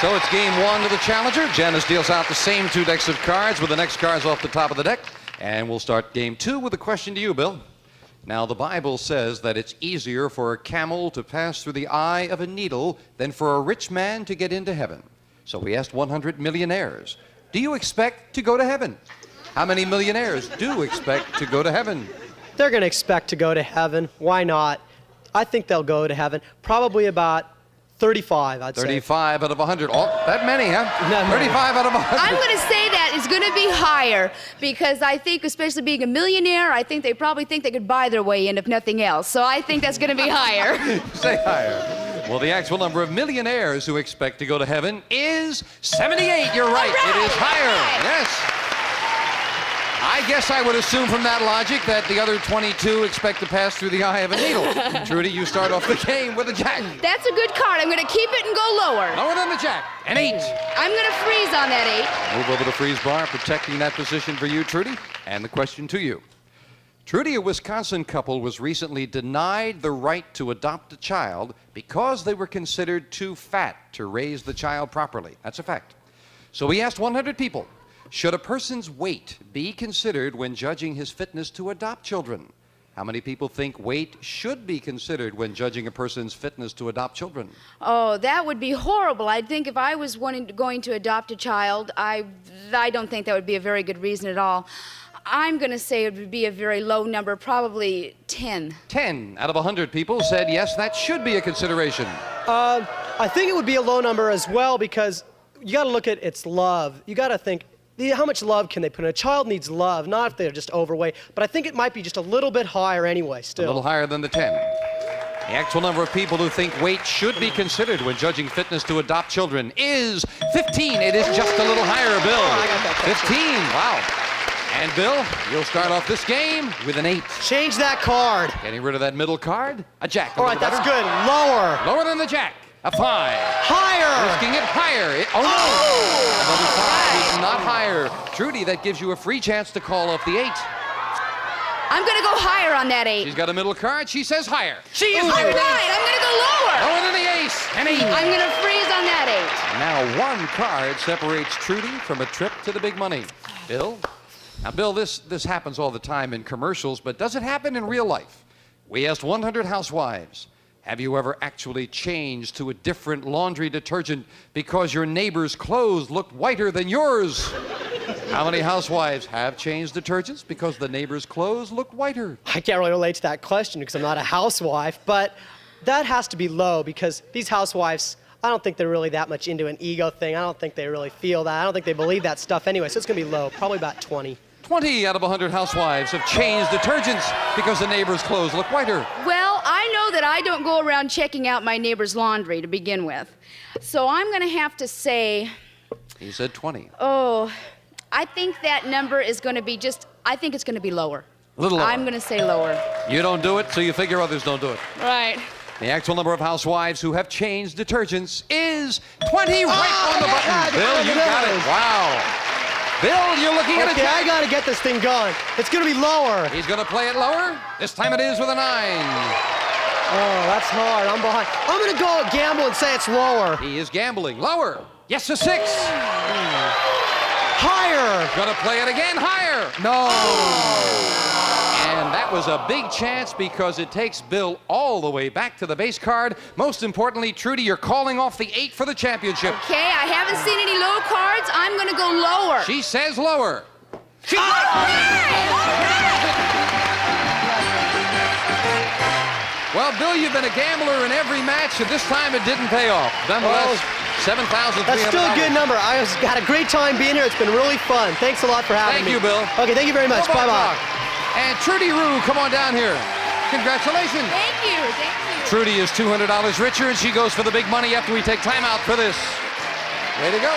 So it's game one to the challenger. Janice deals out the same two decks of cards with the next cards off the top of the deck. And we'll start game two with a question to you, Bill. Now, the Bible says that it's easier for a camel to pass through the eye of a needle than for a rich man to get into heaven. So we asked 100 millionaires, do you expect to go to heaven? How many millionaires do expect to go to heaven? They're going to expect to go to heaven. Why not? I think they'll go to heaven. Probably about 35, I'd say. 35 out of 100. Oh, that many, huh? No. 35 out of 100. I'm going to say that it's going to be higher because I think, especially being a millionaire, I think they probably think they could buy their way in if nothing else. So I think that's going to be higher. Say higher. Well, the actual number of millionaires who expect to go to heaven is 78. You're right. It is higher. Yes. I guess I would assume from that logic that the other 22 expect to pass through the eye of a needle. Trudy, you start off the game with a jack. That's a good card. I'm going to keep it and go lower. Lower than the jack. An 8. I'm going to freeze on that 8. Move over the freeze bar, protecting that position for you, Trudy. And the question to you. Trudy, a Wisconsin couple was recently denied the right to adopt a child because they were considered too fat to raise the child properly. That's a fact. So we asked 100 people, should a person's weight be considered when judging his fitness to adopt children? How many people think weight should be considered when judging a person's fitness to adopt children? Oh, that would be horrible. I think if I was going to adopt a child, I don't think that would be a very good reason at all. I'm going to say it would be a very low number, probably 10. 10 out of 100 people said yes, that should be a consideration. I think it would be a low number as well because you got to look at its love. You got to think, how much love can they put in? A child needs love, not if they're just overweight. But I think it might be just a little bit higher anyway, still. A little higher than the 10. The actual number of people who think weight should be considered when judging fitness to adopt children is 15. It is just a little higher, Bill. Oh, I got that. 15, wow. And Bill, you'll start off this game with an 8. Change that card. Getting rid of that middle card, a jack. All right, that's good. Lower. Lower than the jack. A 5. Higher! Risking it higher. Oh, no! Another 5 is not higher. Trudy, that gives you a free chance to call off the 8. I'm going to go higher on that 8. She's got a middle card. She says higher. She is right. I'm going to go lower. Lower than the ace. An 8. I'm going to freeze on that 8. Now one card separates Trudy from a trip to the big money. Bill? Now, Bill, this happens all the time in commercials, but does it happen in real life? We asked 100 housewives. Have you ever actually changed to a different laundry detergent because your neighbor's clothes looked whiter than yours? How many housewives have changed detergents because the neighbor's clothes looked whiter? I can't really relate to that question because I'm not a housewife, but that has to be low because these housewives, I don't think they're really that much into an ego thing. I don't think they really feel that. I don't think they believe that stuff anyway, so it's going to be low, probably about 20. 20 out of 100 housewives have changed detergents because the neighbor's clothes look whiter. Well, I know that I don't go around checking out my neighbor's laundry to begin with. So I'm going to have to say... He said 20. Oh, I think that number is going to be I think it's going to be lower. A little lower. I'm going to say lower. You don't do it, so you figure others don't do it. Right. The actual number of housewives who have changed detergents is 20, right on the button. Bill, you got it. Wow. Bill, you're looking at a jack. I got to get this thing going. It's going to be lower. He's going to play it lower. This time it is with a 9. Oh, that's hard. I'm behind. I'm going to go gamble and say it's lower. He is gambling. Lower. Yes, a 6. Higher. Going to play it again. Higher. No. And that was a big chance because it takes Bill all the way back to the base card. Most importantly, Trudy, you're calling off the 8 for the championship. Okay, I haven't seen any low cards. I'm going to go lower. She says lower. All right. Well, Bill, you've been a gambler in every match, and this time it didn't pay off. Nonetheless, $7,300. That's still a good number. I had a great time being here. It's been really fun. Thanks a lot for having me. Thank you, Bill. Okay, thank you very much. Bye-bye. And Trudy Rue, come on down here. Congratulations. Thank you. Thank you. Trudy is $200 richer, and she goes for the big money after we take time out for this. Way to go.